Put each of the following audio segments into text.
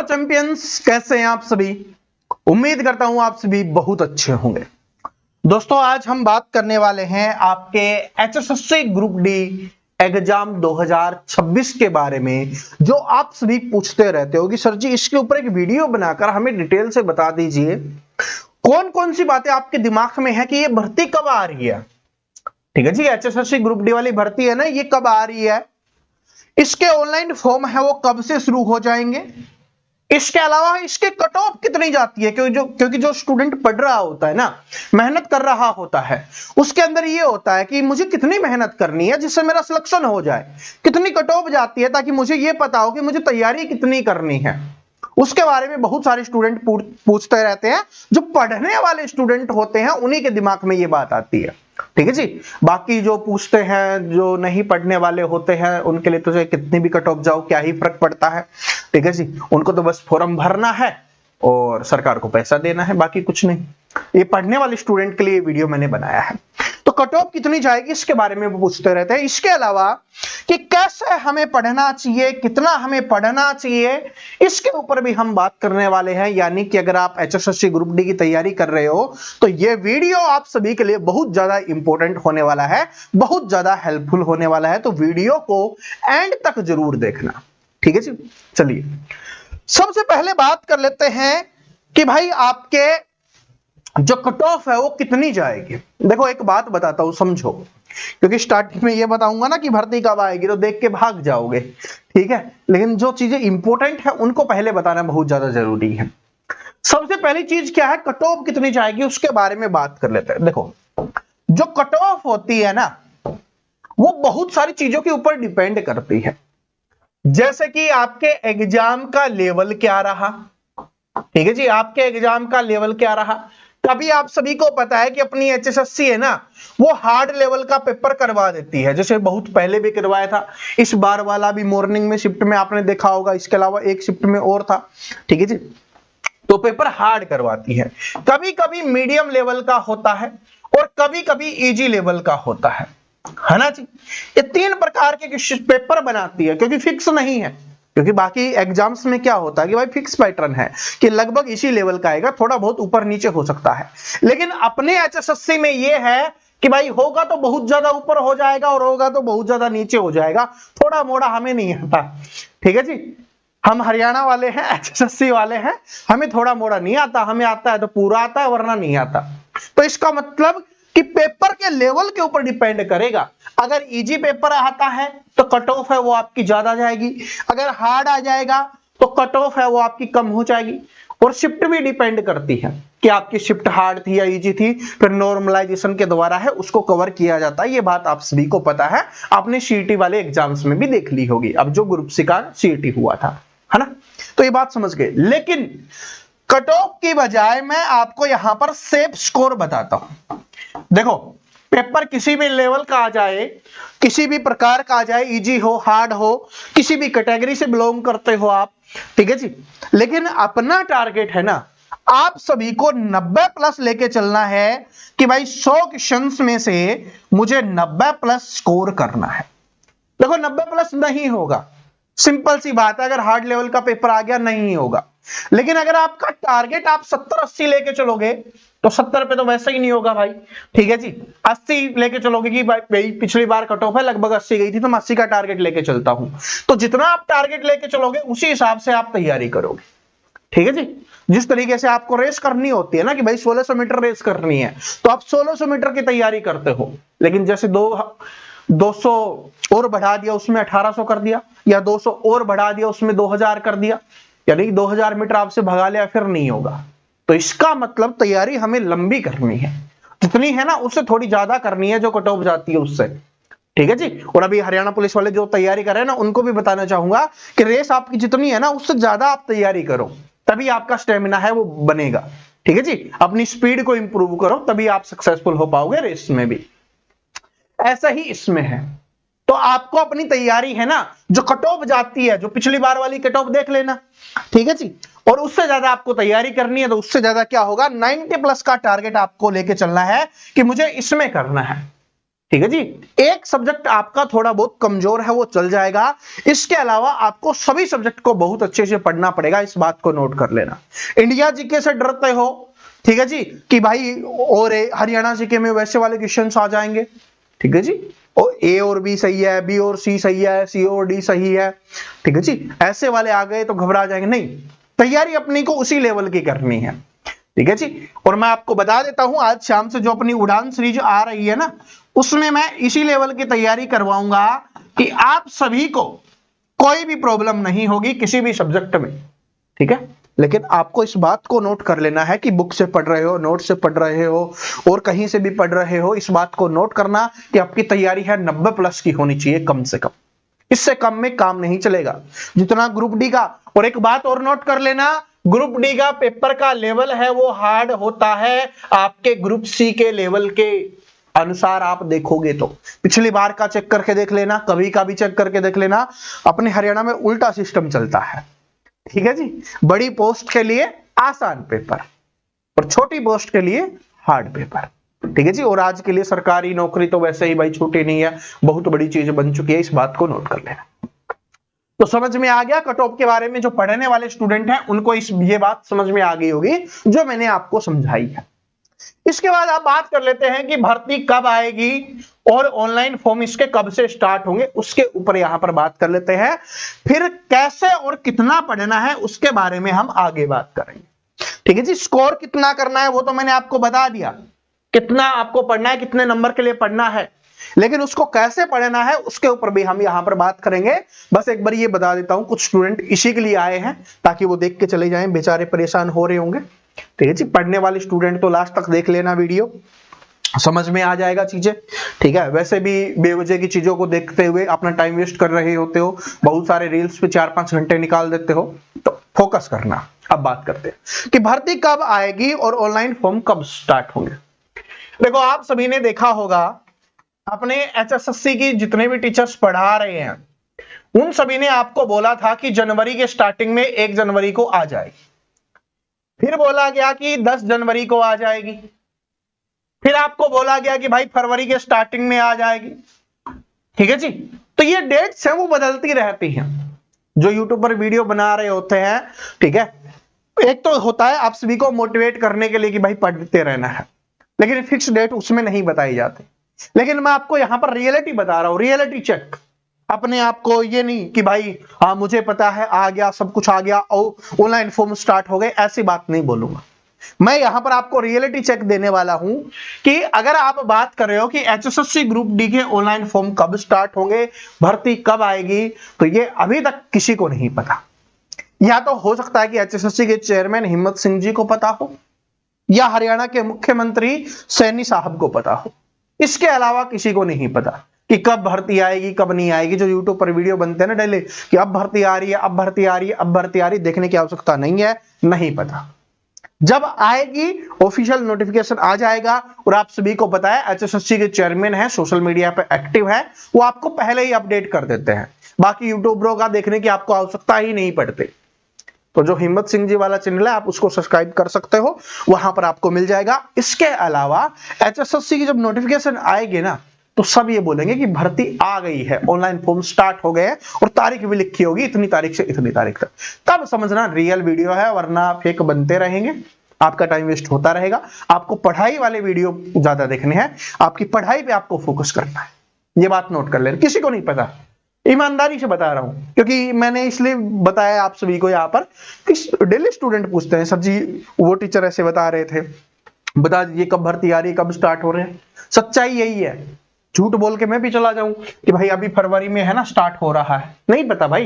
Champions, कैसे हैं आप सभी। उम्मीद करता हूं आप सभी बहुत अच्छे होंगे। दोस्तों आज हम बात करने वाले हैं आपके एचएसएससी ग्रुप डी एग्जाम 2026 के बारे में, जो आप सभी पूछते रहते हो कि सर जी इसके ऊपर एक वीडियो बनाकर हमें डिटेल से बता दीजिए कौन कौन सी बातें आपके दिमाग में है कि ये भर्ती कब आ रही है। ठीक है जी, एचएसएससी ग्रुप डी वाली भर्ती है ना, ये कब आ रही है, इसके ऑनलाइन फॉर्म है वो कब से शुरू हो जाएंगे, इसके अलावा इसके कट ऑफ कितनी जाती है, क्योंकि जो स्टूडेंट पढ़ रहा होता है ना, मेहनत कर रहा होता है, उसके अंदर ये होता है कि मुझे कितनी मेहनत करनी है जिससे मेरा सिलेक्शन हो जाए, कितनी कट ऑफ जाती है ताकि मुझे ये पता हो कि मुझे तैयारी कितनी करनी है। उसके बारे में बहुत सारे स्टूडेंट पूछते रहते हैं। जो पढ़ने वाले स्टूडेंट होते हैं उन्हीं के दिमाग में ये बात आती है। ठीक है जी, बाकी जो पूछते हैं, जो नहीं पढ़ने वाले होते हैं, उनके लिए तो चाहे कितनी भी कट ऑफ जाओ क्या ही फर्क पड़ता है। ठीक है जी, उनको तो बस फॉर्म भरना है और सरकार को पैसा देना है, बाकी कुछ नहीं। ये पढ़ने वाले स्टूडेंट के लिए वीडियो मैंने बनाया है। तो कट ऑफ कितनी जाएगी इसके बारे में वो पूछते रहते हैं। इसके अलावा कि कैसे हमें पढ़ना चाहिए, कितना हमें पढ़ना चाहिए, इसके ऊपर भी हम बात करने वाले हैं। यानी कि अगर आप एचएसएससी ग्रुप डी की तैयारी कर रहे हो तो ये वीडियो आप सभी के लिए बहुत ज्यादा इंपॉर्टेंट होने वाला है, बहुत ज्यादा हेल्पफुल होने वाला है। तो वीडियो को एंड तक जरूर देखना। ठीक है जी, चलिए सबसे पहले बात कर लेते हैं कि भाई आपके जो कट ऑफ है वो कितनी जाएगी। देखो एक बात बताता हूं, समझो, क्योंकि स्टार्टिंग में ये बताऊंगा ना कि भर्ती कब आएगी तो देख के भाग जाओगे। ठीक है, लेकिन जो चीजें इंपॉर्टेंट है उनको पहले बताना बहुत ज्यादा जरूरी है। सबसे पहली चीज क्या है, कट ऑफ कितनी जाएगी उसके बारे में बात कर लेते हैं। देखो जो कट ऑफ होती है ना वो बहुत सारी चीजों के ऊपर डिपेंड करती है, जैसे कि आपके एग्जाम का लेवल क्या रहा। ठीक है जी, आपके एग्जाम का लेवल क्या रहा। तभी आप सभी को पता है कि अपनी एचएसएससी है ना, वो हार्ड लेवल का पेपर करवा देती है, जैसे बहुत पहले भी करवाया था। इस बार वाला भी मॉर्निंग में शिफ्ट में आपने देखा होगा, इसके अलावा एक शिफ्ट में और था। ठीक है जी, तो पेपर हार्ड करवाती है। कभी कभी मीडियम लेवल का होता है और कभी कभी इजी लेवल का होता है ना जी। ये तीन प्रकार के पेपर बनाती है, क्योंकि फिक्स नहीं है। क्योंकि बाकी एग्जाम्स में क्या होता है कि भाई फिक्स पैटर्न है कि लगभग इसी लेवल का आएगा, थोड़ा बहुत ऊपर नीचे हो सकता है। लेकिन अपने एचएसएससी में यह है कि भाई होगा तो बहुत ज्यादा ऊपर हो जाएगा और होगा तो बहुत ज्यादा नीचे हो जाएगा, थोड़ा मोड़ा हमें नहीं आता। ठीक है जी, हम हरियाणा वाले हैं, एचएसएससी वाले हैं, हमें थोड़ा मोड़ा नहीं आता, हमें आता है तो पूरा आता है, वरना नहीं आता। तो इसका मतलब कि पेपर के लेवल के ऊपर डिपेंड करेगा। अगर इजी पेपर आता है तो कट ऑफ है वो आपकी ज्यादा जाएगी, अगर हार्ड आ जाएगा तो कट ऑफ है वो आपकी कम हो जाएगी। और शिफ्ट भी डिपेंड करती है कि आपकी शिफ्ट हार्ड थी या इजी थी, फिर नॉर्मलाइजेशन के द्वारा है उसको कवर किया जाता है। ये बात आप सभी को पता है, आपने सीईटी वाले एग्जाम्स में भी देख ली होगी, अब जो ग्रुप सी का सीईटी हुआ था, है ना। तो ये बात समझ गए। लेकिन कट ऑफ की बजाय मैं आपको यहां पर सेफ स्कोर बताता हूं। देखो पेपर किसी भी लेवल का आ जाए, किसी भी प्रकार का आ जाए, इजी हो हार्ड हो, किसी भी कैटेगरी से बिलोंग करते हो आप, ठीक है जी, लेकिन अपना टारगेट है ना, आप सभी को 90 प्लस लेके चलना है कि भाई 100 क्वेश्चंस में से मुझे 90 प्लस स्कोर करना है। देखो 90 प्लस नहीं होगा, सिंपल सी बात है, अगर हार्ड लेवल का पेपर आ गया नहीं होगा। लेकिन अगर आपका टारगेट आप 70-80 लेके चलोगे तो 70 पे तो वैसे ही नहीं होगा भाई। ठीक है जी, 80 लेके चलोगे कि भाई पिछली बार कट ऑफ है लगभग 80 गई थी तो मैं 80 का टारगेट लेके चलता हूं, तो जितना आप टारगेट लेके चलोगे उसी हिसाब से आप तैयारी करोगे। ठीक है जी, जिस तरीके से आपको रेस करनी होती है ना कि भाई 1600 मीटर रेस करनी है तो आप 1600 मीटर की तैयारी करते हो, लेकिन जैसे 200 और बढ़ा दिया उसमें 1800 कर दिया, या 200 और बढ़ा दिया उसमें 2000 कर दिया, यानी 2000 मीटर आपसे भगा लिया, फिर नहीं होगा। तो इसका मतलब तैयारी हमें लंबी करनी है, जितनी है ना उससे थोड़ी ज्यादा करनी है जो कट ऑफ जाती है उससे। ठीक है जी, और अभी हरियाणा पुलिस वाले जो तैयारी कर रहे हैं ना उनको भी बताना चाहूंगा कि रेस आपकी जितनी है ना उससे ज्यादा आप तैयारी करो, तभी आपका स्टेमिना है वो बनेगा। ठीक है जी, अपनी स्पीड को इंप्रूव करो तभी आप सक्सेसफुल हो पाओगे रेस में भी। ऐसा ही इसमें है। तो आपको अपनी तैयारी है ना, जो कट ऑफ जाती है, जो पिछली बार वाली कट ऑफ देख लेना, ठीक है जी, और उससे ज्यादा आपको तैयारी करनी है। तो उससे ज्यादा क्या होगा, 90 प्लस का टारगेट आपको लेके चलना है कि मुझे इसमें करना है। ठीक है जी। एक सब्जेक्ट आपका थोड़ा बहुत कमजोर है वो चल जाएगा, इसके अलावा आपको सभी सब्जेक्ट को बहुत अच्छे से पढ़ना पड़ेगा, इस बात को नोट कर लेना। इंडिया जीके से डरते हो, ठीक है जी, कि भाई और हरियाणा जीके में वैसे वाले क्वेश्चंस आ जाएंगे, ठीक है जी, और ए और बी सही है, बी और सी सही है, सी और डी सही है, ठीक है जी, ऐसे वाले आ गए तो घबरा जाएंगे, नहीं, तैयारी अपनी को उसी लेवल की करनी है, ठीक है जी। और मैं आपको बता देता हूं, आज शाम से जो अपनी उड़ान सीरीज आ रही है ना, उसमें मैं इसी लेवल की तैयारी करवाऊंगा कि आप सभी को कोई भी प्रॉब्लम नहीं होगी किसी भी सब्जेक्ट में, ठीक है। लेकिन आपको इस बात को नोट कर लेना है कि बुक से पढ़ रहे हो, नोट से पढ़ रहे हो और कहीं से भी पढ़ रहे हो, इस बात को नोट करना कि आपकी तैयारी है 90 प्लस की होनी चाहिए कम से कम, इससे कम में काम नहीं चलेगा जितना ग्रुप डी का। और एक बात और नोट कर लेना, ग्रुप डी का पेपर का लेवल है वो हार्ड होता है आपके ग्रुप सी के लेवल के अनुसार। आप देखोगे तो पिछली बार का चेक करके देख लेना, कभी का भी चेक करके देख लेना, अपने हरियाणा में उल्टा सिस्टम चलता है, ठीक है जी। बड़ी पोस्ट के लिए आसान पेपर और छोटी पोस्ट के लिए हार्ड पेपर, ठीक है जी। और आज के लिए सरकारी नौकरी तो वैसे ही भाई छोटी नहीं है, बहुत बड़ी चीज बन चुकी है, इस बात को नोट कर लेना। तो समझ में आ गया कट ऑफ के बारे में, जो पढ़ने वाले स्टूडेंट हैं उनको ये बात समझ में आ गई होगी जो मैंने आपको समझाई है। इसके बाद आप बात कर लेते हैं कि भर्ती कब आएगी और ऑनलाइन फॉर्म इसके कब से स्टार्ट होंगे, उसके ऊपर यहां पर बात कर लेते हैं। फिर कैसे और कितना पढ़ना है उसके बारे में हम आगे बात करेंगे, ठीक है जी। स्कोर कितना करना है वो तो मैंने आपको बता दिया, कितना आपको पढ़ना है, कितने नंबर के लिए पढ़ना है, लेकिन उसको कैसे पढ़ना है उसके ऊपर भी हम यहां पर बात करेंगे। बस एक बार ये बता देता हूं, कुछ स्टूडेंट इसी के लिए आए हैं ताकि वो देख के चले जाएं, बेचारे परेशान हो रहे होंगे, ठीक है जी। पढ़ने वाले स्टूडेंट तो लास्ट तक देख लेना, वीडियो समझ में आ जाएगा चीजें, ठीक है। वैसे भी बेवजह की चीजों को देखते हुए अपना टाइम वेस्ट कर रहे होते हो, बहुत सारे रील्स पे 4-5 घंटे निकाल देते हो, तो फोकस करना। अब बात करते हैं कि भर्ती कब आएगी और ऑनलाइन फॉर्म कब स्टार्ट होंगे। देखो आप सभी ने देखा होगा, अपने एचएसएससी की जितने भी टीचर्स पढ़ा रहे हैं उन सभी ने आपको बोला था कि जनवरी के स्टार्टिंग में 1 जनवरी को आ जाएगी, फिर बोला गया कि 10 जनवरी को आ जाएगी, फिर आपको बोला गया कि भाई फरवरी के स्टार्टिंग में आ जाएगी, ठीक है जी। तो ये डेट्स हैं वो बदलती रहती हैं, जो यूट्यूब पर वीडियो बना रहे होते हैं, ठीक है। एक तो होता है आप सभी को मोटिवेट करने के लिए कि भाई पढ़ते रहना है, लेकिन फिक्स डेट उसमें नहीं बताई जाती। लेकिन मैं आपको यहां पर रियलिटी बता रहा हूं, रियलिटी चेक अपने आप को, ये नहीं कि भाई हाँ मुझे पता है आ गया, सब कुछ आ गया और ऑनलाइन फॉर्म स्टार्ट हो गए, ऐसी बात नहीं बोलूंगा। मैं यहां पर आपको रियलिटी चेक देने वाला हूं कि अगर आप बात कर रहे हो कि एचएसएससी ग्रुप डी के ऑनलाइन फॉर्म कब स्टार्ट होंगे, भर्ती कब आएगी, तो ये अभी तक किसी को नहीं पता। या तो हो सकता है कि एचएसएससी के चेयरमैन हिम्मत सिंह जी को पता हो, या हरियाणा के मुख्यमंत्री सैनी साहब को पता हो, इसके अलावा किसी को नहीं पता कि कब भर्ती आएगी कब नहीं आएगी। जो यूट्यूब पर वीडियो बनते हैं ना डेली कि अब भर्ती आ रही है, अब भर्ती आ रही है, अब भर्ती आ रही है, देखने की आवश्यकता नहीं है, नहीं पता। जब आएगी ऑफिशियल नोटिफिकेशन आ जाएगा, और आप सभी को पता है एचएसएससी के चेयरमैन है, सोशल मीडिया पे एक्टिव है, वो आपको पहले ही अपडेट कर देते हैं, बाकी यूट्यूबरों का देखने की आपको आवश्यकता ही नहीं पड़ती। तो जो हिम्मत सिंह जी वाला चैनल है आप उसको सब्सक्राइब कर सकते हो, वहां पर आपको मिल जाएगा। इसके अलावा एचएसएससी की जब नोटिफिकेशन आएगी ना, तो सब ये बोलेंगे कि भर्ती आ गई है, ऑनलाइन फॉर्म स्टार्ट हो गए, और तारीख भी लिखी होगी इतनी तारीख से इतनी तारीख तक, तब समझना रियल वीडियो है, वरना फेक बनते रहेंगे, आपका टाइम वेस्ट होता रहेगा। आपको पढ़ाई वाले वीडियो ज्यादा देखने हैं, आपकी पढ़ाई पे आपको फोकस करना है, ये बात नोट कर लेना। किसी को नहीं पता, ईमानदारी से बता रहा हूं, क्योंकि मैंने इसलिए बताया आप सभी को यहाँ पर कि डेली स्टूडेंट पूछते हैं सर जी वो टीचर ऐसे बता रहे थे, बता दीजिए कब भर्ती आ रही है, कब स्टार्ट हो रहे हैं। सच्चाई यही है, झूठ बोल के मैं भी चला जाऊं कि भाई अभी फरवरी में है ना स्टार्ट हो रहा है, नहीं पता भाई।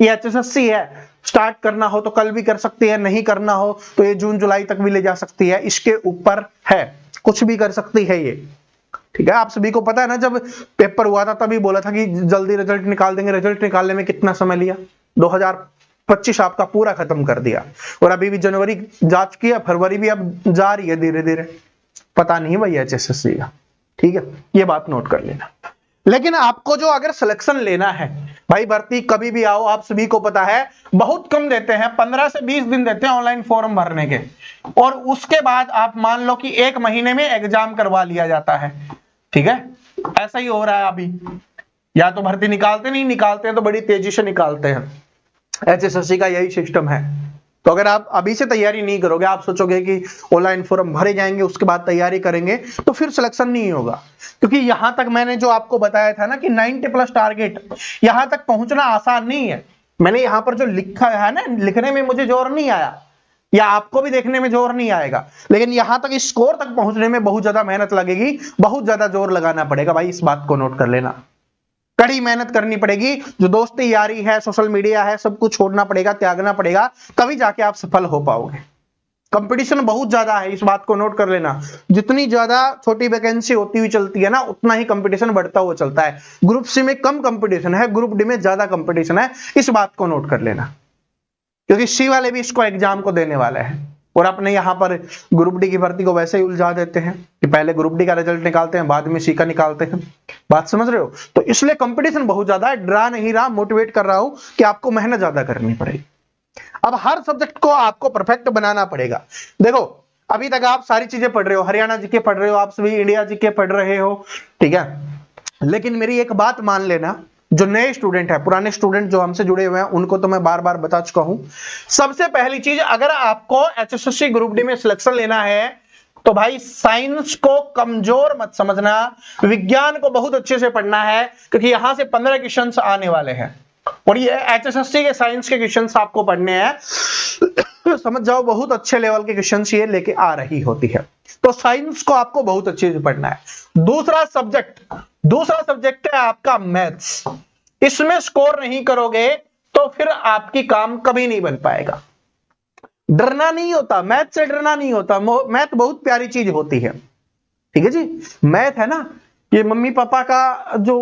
ये एचएसएससी है, स्टार्ट करना हो तो कल भी कर सकती है, नहीं करना हो तो ये जून जुलाई तक भी ले जा सकती है, इसके ऊपर है, कुछ भी कर सकती है ये, ठीक है। आप सभी को पता है ना, जब पेपर हुआ था तभी बोला था कि जल्दी रिजल्ट निकाल देंगे, रिजल्ट निकालने में कितना समय लिया, 2025 आपका पूरा खत्म कर दिया, और अभी भी जनवरी जा चुकी है, फरवरी भी अब जा रही है धीरे धीरे, पता नहीं भाई एचएसएससी का, ठीक है, ये बात नोट कर लेना। लेकिन आपको जो अगर सिलेक्शन लेना है भाई, भर्ती कभी भी आओ, आप सभी को पता है बहुत कम देते हैं, 15 से 20 दिन देते हैं ऑनलाइन फॉर्म भरने के, और उसके बाद आप मान लो कि 1 महीने में एग्जाम करवा लिया जाता है, ठीक है। ऐसा ही हो रहा है अभी, या तो भर्ती निकालते नहीं, निकालते हैं तो बड़ी तेजी से निकालते हैं। एचएसएससी का यही सिस्टम है। तो अगर आप अभी से तैयारी नहीं करोगे, आप सोचोगे कि ऑनलाइन फॉर्म भरे जाएंगे उसके बाद तैयारी करेंगे, तो फिर सिलेक्शन नहीं होगा। क्योंकि यहां तक मैंने जो आपको बताया था ना कि 90+ टारगेट, यहां तक पहुंचना आसान नहीं है। मैंने यहां पर जो लिखा है ना, लिखने में मुझे जोर नहीं आया, या आपको भी देखने में जोर नहीं आएगा, लेकिन यहां तक स्कोर तक पहुंचने में बहुत ज्यादा मेहनत लगेगी, बहुत ज्यादा जोर लगाना पड़ेगा भाई, इस बात को नोट कर लेना। कड़ी मेहनत करनी पड़ेगी, जो दोस्ती यारी है, सोशल मीडिया है, सब कुछ छोड़ना पड़ेगा, त्यागना पड़ेगा, तभी जाके आप सफल हो पाओगे। कंपटीशन बहुत ज्यादा है, इस बात को नोट कर लेना। जितनी ज्यादा छोटी वैकेंसी होती हुई चलती है ना, उतना ही कंपटीशन बढ़ता हुआ चलता है। ग्रुप सी में कम कंपटीशन है, ग्रुप डी में ज्यादा कंपटीशन है, इस बात को नोट कर लेना। क्योंकि सी वाले भी इसको एग्जाम को देने वाले हैं, और अपने यहां पर ग्रुप डी की भर्ती को वैसे ही उलझा देते हैं कि पहले ग्रुप डी का रिजल्ट निकालते हैं, बाद में सी का निकालते हैं। बात समझ रहे हो? तो इसलिए कंपटीशन बहुत ज्यादा है। डरा नहीं रहा, मोटिवेट कर रहा हूं कि आपको मेहनत ज्यादा करनी पड़ेगी। अब हर सब्जेक्ट को आपको परफेक्ट बनाना पड़ेगा। देखो, अभी तक आप सारी चीजें पढ़ रहे हो, हरियाणा जीके पढ़ रहे हो, आप सभी इंडिया जीके पढ़ रहे हो, ठीक है। लेकिन मेरी एक बात मान लेना, जो नए स्टूडेंट है, पुराने स्टूडेंट जो हमसे जुड़े हुए हैं, उनको तो मैं बार बार बता चुका हूं। सबसे पहली चीज, अगर आपको एचएसएससी ग्रुप डी में सिलेक्शन लेना है, तो भाई साइंस को कमजोर मत समझना, विज्ञान को बहुत अच्छे से पढ़ना है, क्योंकि यहां से 15 क्वेश्चंस आने वाले हैं, और ये एचएसएससी के साइंस के क्वेश्चंस आपको पढ़ने हैं। समझ जाओ, बहुत अच्छे लेवल के क्वेश्चंस ये लेके आ रही होती है। तो साइंस को आपको बहुत अच्छे से पढ़ना है। दूसरा सब्जेक्ट है आपका मैथ्स। इसमें स्कोर नहीं करोगे तो फिर आपकी काम कभी नहीं बन पाएगा। डरना नहीं होता, मैथ से डरना नहीं होता। मैथ बहुत प्यारी चीज होती है, ठीक है जी। मैथ है ना, ये मम्मी पापा का जो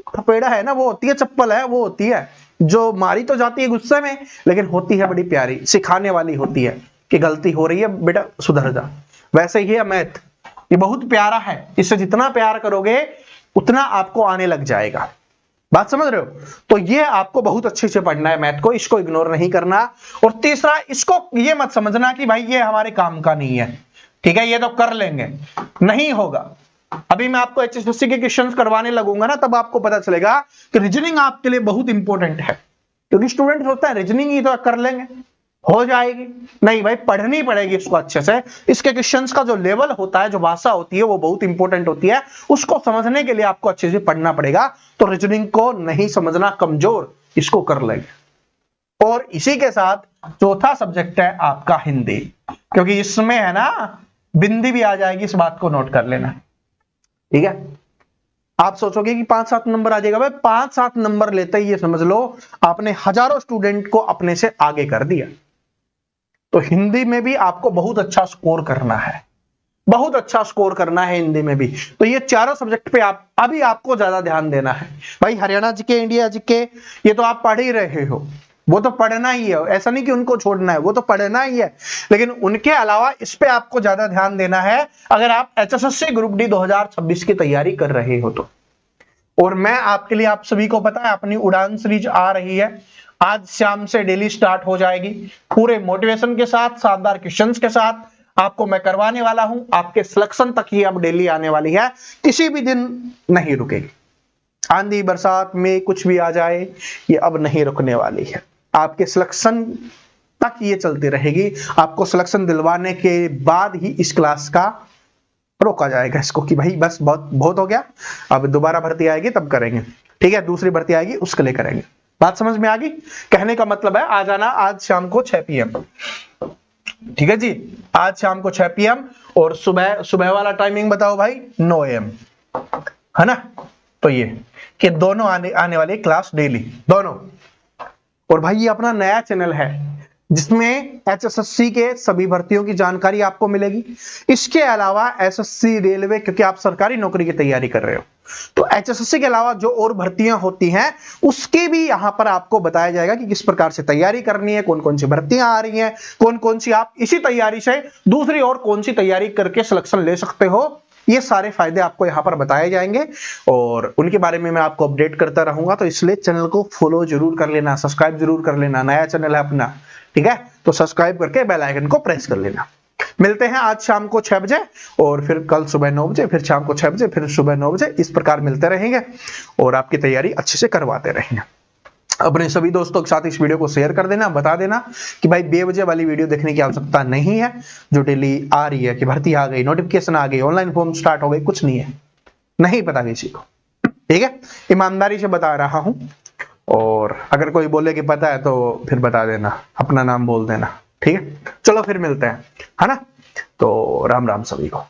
थपेड़ा है ना, वो होती है, चप्पल है, वो होती है, जो मारी तो जाती है गुस्से में, लेकिन होती है बड़ी प्यारी, सिखाने वाली होती है कि गलती हो रही है बेटा, सुधर जा। वैसे ही है मैथ, ये बहुत प्यारा है। इससे जितना प्यार करोगे उतना आपको आने लग जाएगा। बात समझ रहे हो? तो ये आपको बहुत अच्छे से पढ़ना है मैथ को, इसको इग्नोर नहीं करना। और तीसरा, इसको ये मत समझना कि भाई ये हमारे काम का नहीं है, ठीक है, ये तो कर लेंगे, नहीं होगा। अभी मैं आपको एचएसएससी के क्वेश्चंस करवाने लगूंगा ना, तब आपको पता चलेगा कि रीजनिंग आपके लिए बहुत इंपॉर्टेंट है। क्योंकि स्टूडेंट सोचता है रीजनिंग ही तो कर लेंगे, हो जाएगी। नहीं भाई, पढ़नी पड़ेगी इसको अच्छे से। इसके क्वेश्चंस का जो लेवल होता है, जो भाषा होती है, वो बहुत इंपॉर्टेंट होती है। उसको समझने के लिए आपको अच्छे से पढ़ना पड़ेगा। तो रीजनिंग को नहीं समझना कमजोर, इसको कर लेंगे। और इसी के साथ चौथा सब्जेक्ट है आपका हिंदी, क्योंकि इसमें है ना बिंदी भी आ जाएगी, इस बात को नोट कर लेना, ठीक है। आप सोचोगे कि 5-7 नंबर आ जाएगा, भाई 5-7 नंबर लेते ही ये समझ लो आपने हजारों स्टूडेंट को अपने से आगे कर दिया। तो हिंदी में भी आपको बहुत अच्छा स्कोर करना है, बहुत अच्छा स्कोर करना है हिंदी में भी। तो ये चारों सब्जेक्ट पे अभी आपको ज्यादा ध्यान देना है। भाई हरियाणा जीके, इंडिया जीके, ये तो आप पढ़ ही रहे हो, वो तो पढ़ना ही है, ऐसा नहीं कि उनको छोड़ना है, वो तो पढ़ना ही है। लेकिन उनके अलावा इस पे आपको ज्यादा ध्यान देना है, अगर आप एचएसएससी ग्रुप डी 2026 की तैयारी कर रहे हो तो। और मैं आपके लिए, आप सभी को पता है, अपनी उड़ान सीरीज आ रही है, आज शाम से डेली स्टार्ट हो जाएगी, पूरे मोटिवेशन के साथ, शानदार क्वेश्चंस के साथ आपको मैं करवाने वाला हूं। आपके सिलेक्शन तक ही अब डेली आने वाली है, किसी भी दिन नहीं रुकेगी। आंधी बरसात में कुछ भी आ जाए, ये अब नहीं रुकने वाली है। आपके सिलेक्शन तक ये चलती रहेगी। आपको सिलेक्शन दिलवाने के बाद ही इस क्लास का रोका जाएगा इसको, कि भाई बस बहुत हो गया, अब दोबारा भर्ती आएगी तब करेंगे, ठीक है, दूसरी भर्ती आएगी उसके लिए करेंगे। बात समझ में आ गई? कहने का मतलब है आ जाना आज शाम को 6 PM, ठीक है जी, आज शाम को 6 PM। और सुबह वाला टाइमिंग बताओ भाई, 9 AM, है ना। तो ये कि दोनों आने वाली क्लास डेली, दोनों। और भाई ये अपना नया चैनल है जिसमें एचएसएससी के सभी भर्तियों की जानकारी आपको मिलेगी। इसके अलावा एसएससी, रेलवे, क्योंकि आप सरकारी नौकरी की तैयारी कर रहे हो, तो एचएसएससी के अलावा जो और भर्तियां होती हैं उसके भी यहां पर आपको बताया जाएगा कि किस प्रकार से तैयारी करनी है, कौन कौन सी भर्तियां आ रही हैं, कौन कौन सी आप इसी तैयारी से दूसरी और कौन सी तैयारी करके सिलेक्शन ले सकते हो। ये सारे फायदे आपको यहां पर बताए जाएंगे और उनके बारे में मैं आपको अपडेट करता रहूंगा। तो इसलिए चैनल को फॉलो जरूर कर लेना, सब्सक्राइब जरूर कर लेना। नया चैनल है अपना, ठीक है, तो सब्सक्राइब करके बेल आइकन को प्रेस कर लेना। मिलते हैं आज शाम को 6 बजे और फिर कल सुबह 9 बजे, फिर शाम को 6 बजे, फिर सुबह 9 बजे, इस प्रकार मिलते रहेंगे और आपकी तैयारी अच्छे से करवाते रहेंगे। अपने सभी दोस्तों के साथ इस वीडियो को शेयर कर देना, बता देना कि भाई बेवजह वाली वीडियो देखने की आवश्यकता नहीं है, जो डेली आ रही है कि भर्ती आ गई, नोटिफिकेशन आ गई, ऑनलाइन फॉर्म स्टार्ट हो गई, कुछ नहीं है, नहीं पता किसी को, ठीक है, ईमानदारी से बता रहा हूं। और अगर कोई बोले कि पता है तो फिर बता देना, अपना नाम बोल देना, ठीक है। चलो फिर मिलते हैं, है ना। तो राम राम सभी को।